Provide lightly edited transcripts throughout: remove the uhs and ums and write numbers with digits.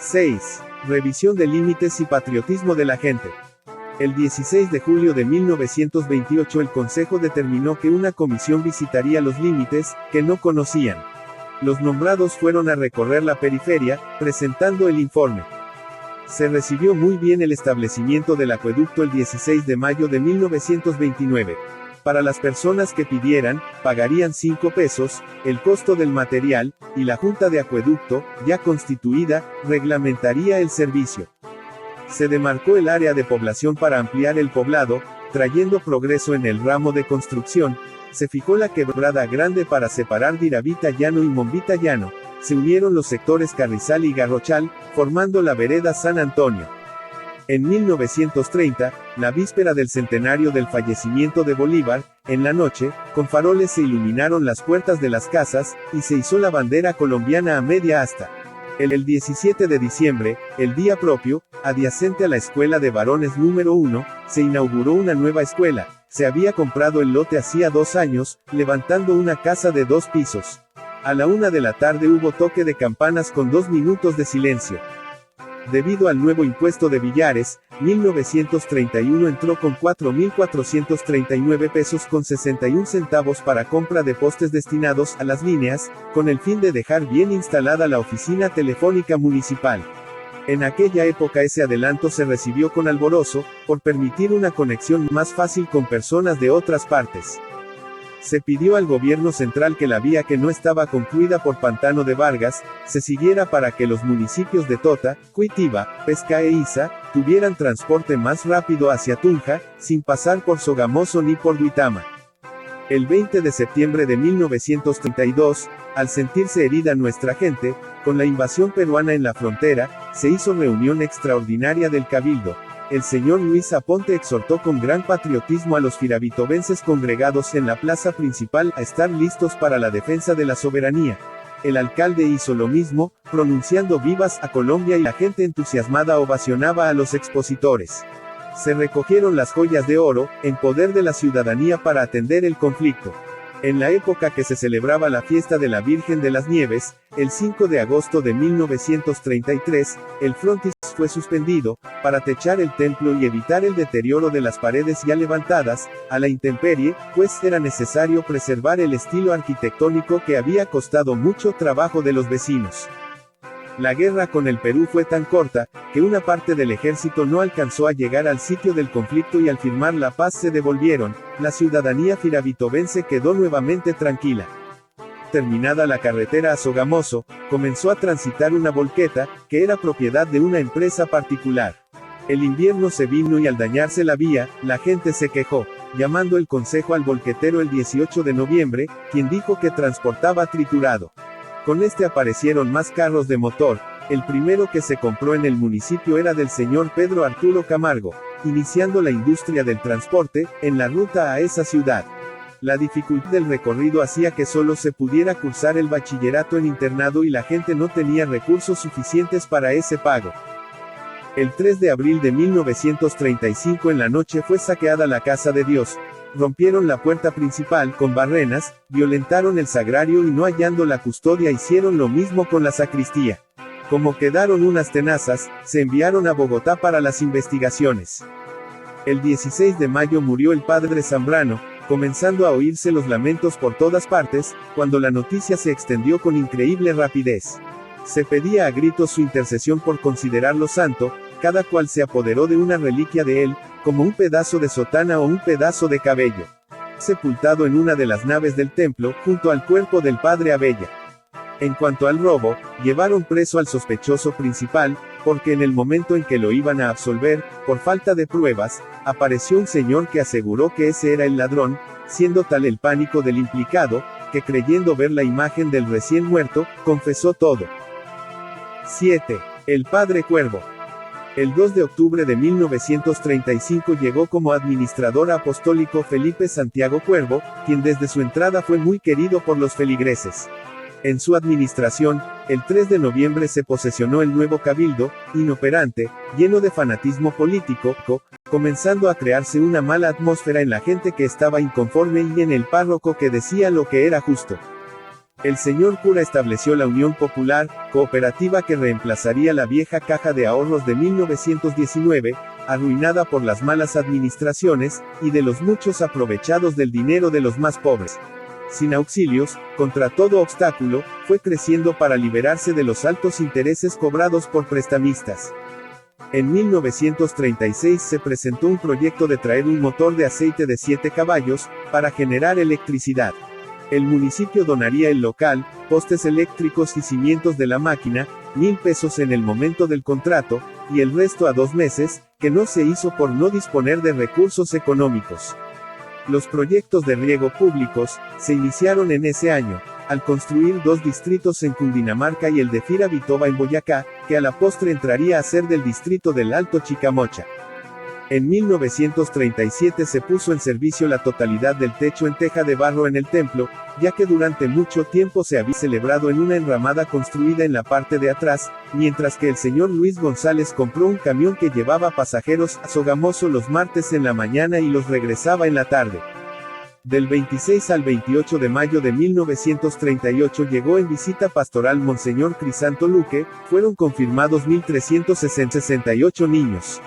6. Revisión de límites y patriotismo de la gente. El 16 de julio de 1928 el Consejo determinó que una comisión visitaría los límites, que no conocían. Los nombrados fueron a recorrer la periferia, presentando el informe. Se recibió muy bien el establecimiento del acueducto el 16 de mayo de 1929. Para las personas que pidieran, pagarían 5 pesos, el costo del material, y la Junta de Acueducto, ya constituida, reglamentaría el servicio. Se demarcó el área de población para ampliar el poblado, trayendo progreso en el ramo de construcción. Se fijó la Quebrada Grande para separar Diravita Llano y Mombita Llano. Se unieron los sectores Carrizal y Garrochal, formando la vereda San Antonio. En 1930, la víspera del centenario del fallecimiento de Bolívar, en la noche, con faroles se iluminaron las puertas de las casas, y se izó la bandera colombiana a media asta. El 17 de diciembre, el día propio, adyacente a la escuela de varones número 1, se inauguró una nueva escuela. Se había comprado el lote hacía 2 años, levantando una casa de 2 pisos. A la 1 de la tarde hubo toque de campanas con 2 minutos de silencio. Debido al nuevo impuesto de billares, 1931 entró con 4.439 pesos con 61 centavos para compra de postes destinados a las líneas, con el fin de dejar bien instalada la oficina telefónica municipal. En aquella época ese adelanto se recibió con alborozo, por permitir una conexión más fácil con personas de otras partes. Se pidió al gobierno central que la vía que no estaba concluida por Pantano de Vargas, se siguiera para que los municipios de Tota, Cuitiba, Pesca e Iza, tuvieran transporte más rápido hacia Tunja, sin pasar por Sogamoso ni por Duitama. El 20 de septiembre de 1932, al sentirse herida nuestra gente, con la invasión peruana en la frontera, se hizo reunión extraordinaria del Cabildo. El señor Luis Aponte exhortó con gran patriotismo a los firavitovenses congregados en la plaza principal a estar listos para la defensa de la soberanía. El alcalde hizo lo mismo, pronunciando vivas a Colombia y la gente entusiasmada ovacionaba a los expositores. Se recogieron las joyas de oro, en poder de la ciudadanía para atender el conflicto. En la época que se celebraba la fiesta de la Virgen de las Nieves, el 5 de agosto de 1933, el frontis fue suspendido, para techar el templo y evitar el deterioro de las paredes ya levantadas, a la intemperie, pues era necesario preservar el estilo arquitectónico que había costado mucho trabajo de los vecinos. La guerra con el Perú fue tan corta, que una parte del ejército no alcanzó a llegar al sitio del conflicto y al firmar la paz se devolvieron. La ciudadanía firavitovense quedó nuevamente tranquila. Terminada la carretera a Sogamoso, comenzó a transitar una volqueta, que era propiedad de una empresa particular. El invierno se vino y al dañarse la vía, la gente se quejó, llamando el consejo al volquetero el 18 de noviembre, quien dijo que transportaba triturado. Con este aparecieron más carros de motor. El primero que se compró en el municipio era del señor Pedro Arturo Camargo, iniciando la industria del transporte, en la ruta a esa ciudad. La dificultad del recorrido hacía que solo se pudiera cursar el bachillerato en internado y la gente no tenía recursos suficientes para ese pago. El 3 de abril de 1935 en la noche fue saqueada la Casa de Dios. Rompieron la puerta principal con barrenas, violentaron el sagrario y no hallando la custodia hicieron lo mismo con la sacristía. Como quedaron unas tenazas, se enviaron a Bogotá para las investigaciones. El 16 de mayo murió el padre Zambrano, comenzando a oírse los lamentos por todas partes, cuando la noticia se extendió con increíble rapidez. Se pedía a gritos su intercesión por considerarlo santo, cada cual se apoderó de una reliquia de él, como un pedazo de sotana o un pedazo de cabello. Sepultado en una de las naves del templo, junto al cuerpo del padre Abella. En cuanto al robo, llevaron preso al sospechoso principal, porque en el momento en que lo iban a absolver, por falta de pruebas, apareció un señor que aseguró que ese era el ladrón, siendo tal el pánico del implicado, que creyendo ver la imagen del recién muerto, confesó todo. 7. El padre Cuervo. El 2 de octubre de 1935 llegó como administrador apostólico Felipe Santiago Cuervo, quien desde su entrada fue muy querido por los feligreses. En su administración, el 3 de noviembre se posesionó el nuevo cabildo, inoperante, lleno de fanatismo político, comenzando a crearse una mala atmósfera en la gente que estaba inconforme y en el párroco que decía lo que era justo. El señor cura estableció la Unión Popular, cooperativa que reemplazaría la vieja Caja de Ahorros de 1919, arruinada por las malas administraciones, y de los muchos aprovechados del dinero de los más pobres. Sin auxilios, contra todo obstáculo, fue creciendo para liberarse de los altos intereses cobrados por prestamistas. En 1936 se presentó un proyecto de traer un motor de aceite de 7 caballos, para generar electricidad. El municipio donaría el local, postes eléctricos y cimientos de la máquina, 1,000 pesos en el momento del contrato, y el resto a 2 meses, que no se hizo por no disponer de recursos económicos. Los proyectos de riego públicos, se iniciaron en ese año, al construir 2 distritos en Cundinamarca y el de Firavitoba en Boyacá, que a la postre entraría a ser del distrito del Alto Chicamocha. En 1937 se puso en servicio la totalidad del techo en teja de barro en el templo, ya que durante mucho tiempo se había celebrado en una enramada construida en la parte de atrás, mientras que el señor Luis González compró un camión que llevaba pasajeros a Sogamoso los martes en la mañana y los regresaba en la tarde. Del 26 al 28 de mayo de 1938 llegó en visita pastoral Monseñor Crisanto Luque, fueron confirmados 1,368 niños.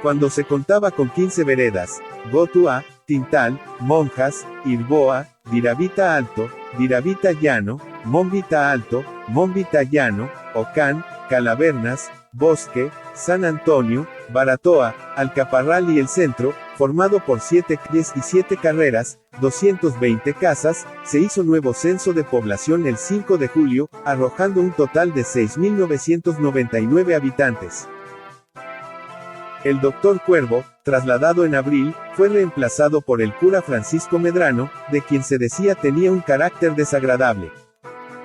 Cuando se contaba con 15 veredas, Gotua, Tintal, Monjas, Irboa, Diravita Alto, Diravita Llano, Monvita Alto, Monvita Llano, Ocán, Calavernas, Bosque, San Antonio, Baratoa, Alcaparral y el centro, formado por 7 calles y 7 carreras, 220 casas, se hizo nuevo censo de población el 5 de julio, arrojando un total de 6,999 habitantes. El doctor Cuervo, trasladado en abril, fue reemplazado por el cura Francisco Medrano, de quien se decía tenía un carácter desagradable.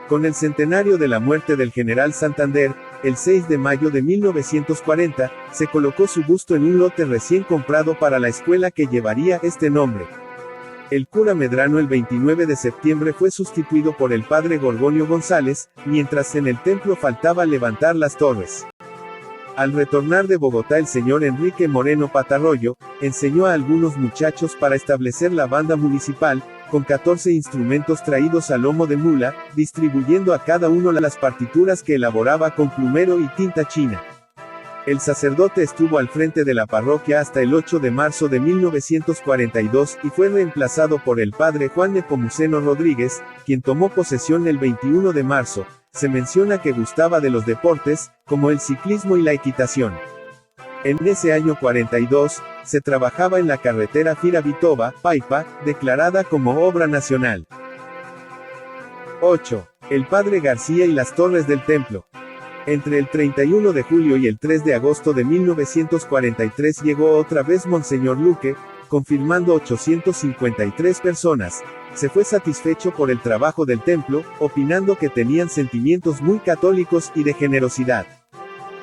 Con el centenario de la muerte del general Santander, el 6 de mayo de 1940, se colocó su busto en un lote recién comprado para la escuela que llevaría este nombre. El cura Medrano el 29 de septiembre fue sustituido por el padre Gorgonio González, mientras en el templo faltaba levantar las torres. Al retornar de Bogotá el señor Enrique Moreno Patarroyo, enseñó a algunos muchachos para establecer la banda municipal, con 14 instrumentos traídos a lomo de mula, distribuyendo a cada uno las partituras que elaboraba con plumero y tinta china. El sacerdote estuvo al frente de la parroquia hasta el 8 de marzo de 1942 y fue reemplazado por el padre Juan Nepomuceno Rodríguez, quien tomó posesión el 21 de marzo. Se menciona que gustaba de los deportes, como el ciclismo y la equitación. En ese año 42, se trabajaba en la carretera Firavitoba-Paipa, declarada como obra nacional. 8. El padre García y las torres del templo. Entre el 31 de julio y el 3 de agosto de 1943 llegó otra vez Monseñor Luque, confirmando 853 personas. Se fue satisfecho por el trabajo del templo, opinando que tenían sentimientos muy católicos y de generosidad.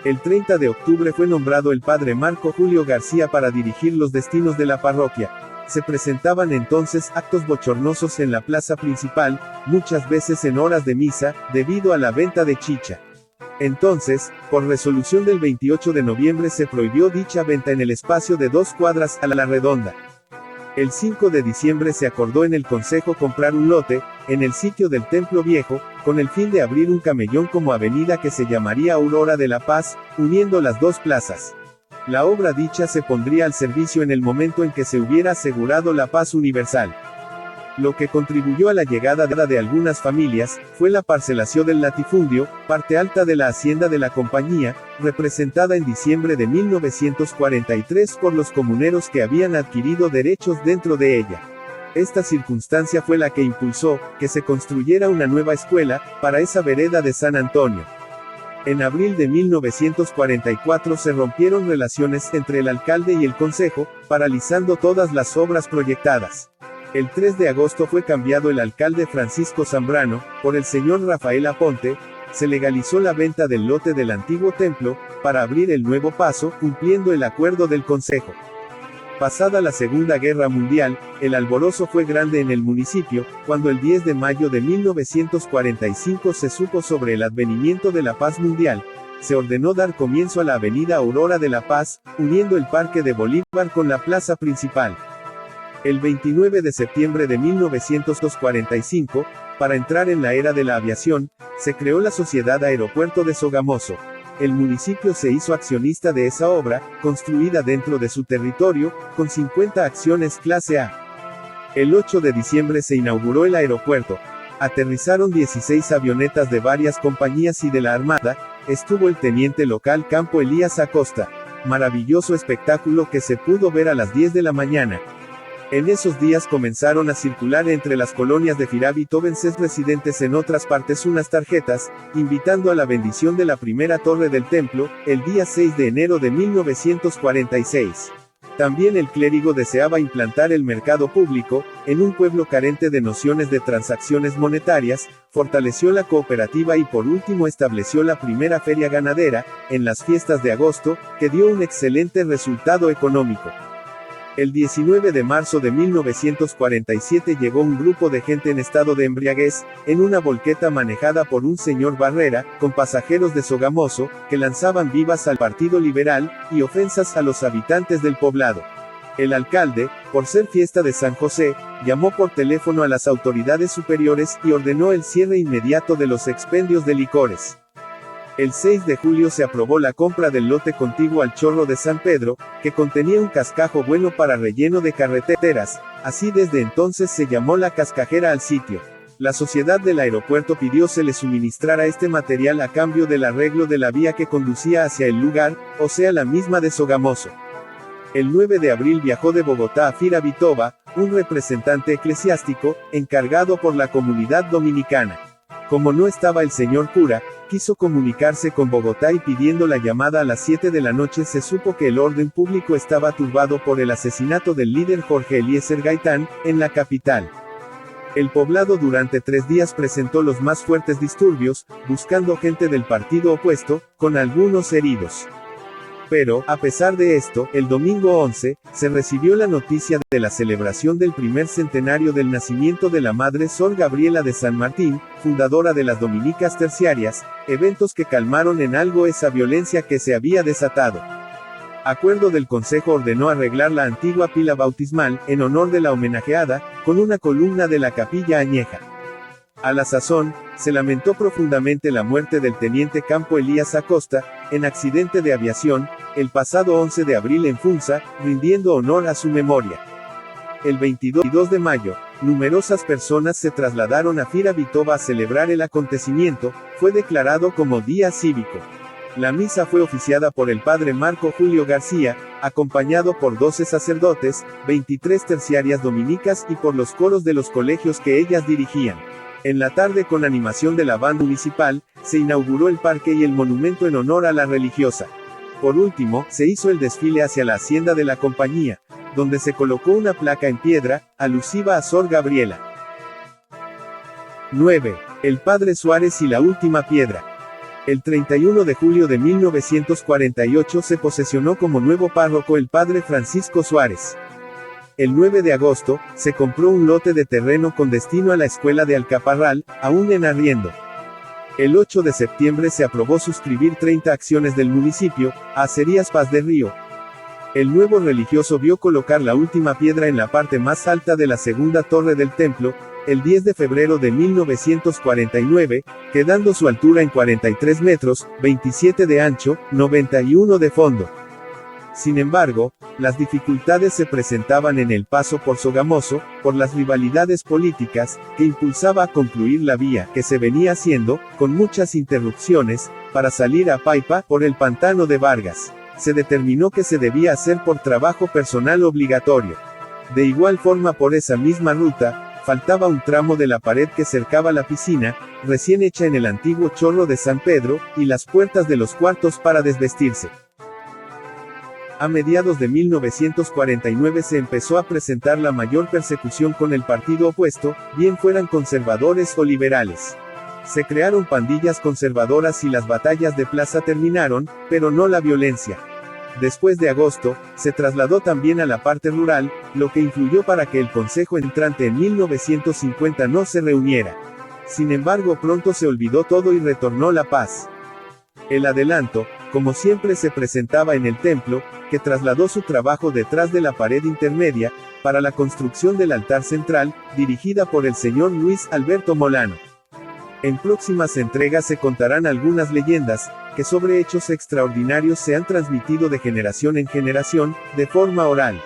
El 30 de octubre fue nombrado el padre Marco Julio García para dirigir los destinos de la parroquia. Se presentaban entonces actos bochornosos en la plaza principal, muchas veces en horas de misa, debido a la venta de chicha. Entonces, por resolución del 28 de noviembre se prohibió dicha venta en el espacio de 2 cuadras a la redonda. El 5 de diciembre se acordó en el consejo comprar un lote, en el sitio del Templo Viejo, con el fin de abrir un camellón como avenida que se llamaría Aurora de la Paz, uniendo las 2 plazas. La obra dicha se pondría al servicio en el momento en que se hubiera asegurado la paz universal. Lo que contribuyó a la llegada de algunas familias, fue la parcelación del latifundio, parte alta de la hacienda de la compañía, representada en diciembre de 1943 por los comuneros que habían adquirido derechos dentro de ella. Esta circunstancia fue la que impulsó, que se construyera una nueva escuela, para esa vereda de San Antonio. En abril de 1944 se rompieron relaciones entre el alcalde y el consejo, paralizando todas las obras proyectadas. El 3 de agosto fue cambiado el alcalde Francisco Zambrano, por el señor Rafael Aponte, se legalizó la venta del lote del antiguo templo, para abrir el nuevo paso, cumpliendo el acuerdo del consejo. Pasada la Segunda Guerra Mundial, el alborozo fue grande en el municipio, cuando el 10 de mayo de 1945 se supo sobre el advenimiento de la paz mundial, se ordenó dar comienzo a la avenida Aurora de la Paz, uniendo el Parque de Bolívar con la plaza principal. El 29 de septiembre de 1945, Para entrar en la era de la aviación, se creó la Sociedad Aeropuerto de Sogamoso. El municipio se hizo accionista de esa obra, construida dentro de su territorio, con 50 acciones clase A. El 8 de diciembre se inauguró el aeropuerto. Aterrizaron 16 avionetas de varias compañías y de la Armada. Estuvo el teniente local Campo Elías Acosta. Maravilloso espectáculo que se pudo ver a las 10 de la mañana. En esos días comenzaron a circular entre las colonias de firabitobenses residentes en otras partes unas tarjetas, invitando a la bendición de la primera torre del templo, el día 6 de enero de 1946. También el clérigo deseaba implantar el mercado público, en un pueblo carente de nociones de transacciones monetarias, fortaleció la cooperativa y por último estableció la primera feria ganadera, en las fiestas de agosto, que dio un excelente resultado económico. El 19 de marzo de 1947 llegó un grupo de gente en estado de embriaguez, en una volqueta manejada por un señor Barrera, con pasajeros de Sogamoso, que lanzaban vivas al Partido Liberal, y ofensas a los habitantes del poblado. El alcalde, por ser fiesta de San José, llamó por teléfono a las autoridades superiores y ordenó el cierre inmediato de los expendios de licores. El 6 de julio se aprobó la compra del lote contiguo al Chorro de San Pedro, que contenía un cascajo bueno para relleno de carreteras, así desde entonces se llamó la cascajera al sitio. La sociedad del aeropuerto pidió se le suministrara este material a cambio del arreglo de la vía que conducía hacia el lugar, o sea la misma de Sogamoso. El 9 de abril viajó de Bogotá a Firavitoba, un representante eclesiástico, encargado por la comunidad dominicana. Como no estaba el señor cura, quiso comunicarse con Bogotá y pidiendo la llamada a las 7 de la noche se supo que el orden público estaba turbado por el asesinato del líder Jorge Eliezer Gaitán, en la capital. El poblado durante 3 días presentó los más fuertes disturbios, buscando gente del partido opuesto, con algunos heridos. Pero, a pesar de esto, el domingo 11, se recibió la noticia de la celebración del primer centenario del nacimiento de la Madre Sor Gabriela de San Martín, fundadora de las Dominicas Terciarias, eventos que calmaron en algo esa violencia que se había desatado. Acuerdo del Consejo ordenó arreglar la antigua pila bautismal, en honor de la homenajeada, con una columna de la capilla añeja. A la sazón, se lamentó profundamente la muerte del teniente Campo Elías Acosta, en accidente de aviación, el pasado 11 de abril en Funza, rindiendo honor a su memoria. El 22 de mayo, numerosas personas se trasladaron a Firavitoba a celebrar el acontecimiento, fue declarado como día cívico. La misa fue oficiada por el padre Marco Julio García, acompañado por 12 sacerdotes, 23 terciarias dominicas y por los coros de los colegios que ellas dirigían. En la tarde con animación de la banda municipal, se inauguró el parque y el monumento en honor a la religiosa. Por último, se hizo el desfile hacia la hacienda de la compañía, donde se colocó una placa en piedra, alusiva a Sor Gabriela. 9. El Padre Suárez y la última piedra. El 31 de julio de 1948 se posesionó como nuevo párroco el Padre Francisco Suárez. El 9 de agosto, se compró un lote de terreno con destino a la escuela de Alcaparral, aún en arriendo. El 8 de septiembre se aprobó suscribir 30 acciones del municipio, a Acerías Paz de Río. El nuevo religioso vio colocar la última piedra en la parte más alta de la segunda torre del templo, el 10 de febrero de 1949, quedando su altura en 43 metros, 27 de ancho, 91 de fondo. Sin embargo, las dificultades se presentaban en el paso por Sogamoso, por las rivalidades políticas, que impulsaba a concluir la vía que se venía haciendo, con muchas interrupciones, para salir a Paipa, por el pantano de Vargas. Se determinó que se debía hacer por trabajo personal obligatorio. De igual forma por esa misma ruta, faltaba un tramo de la pared que cercaba la piscina, recién hecha en el antiguo Chorro de San Pedro, y las puertas de los cuartos para desvestirse. A mediados de 1949 se empezó a presentar la mayor persecución con el partido opuesto, bien fueran conservadores o liberales. Se crearon pandillas conservadoras y las batallas de plaza terminaron, pero no la violencia. Después de agosto, se trasladó también a la parte rural, lo que influyó para que el consejo entrante en 1950 no se reuniera. Sin embargo, pronto se olvidó todo y retornó la paz. El adelanto, como siempre se presentaba en el templo, que trasladó su trabajo detrás de la pared intermedia, para la construcción del altar central, dirigida por el señor Luis Alberto Molano. En próximas entregas se contarán algunas leyendas, que sobre hechos extraordinarios se han transmitido de generación en generación, de forma oral.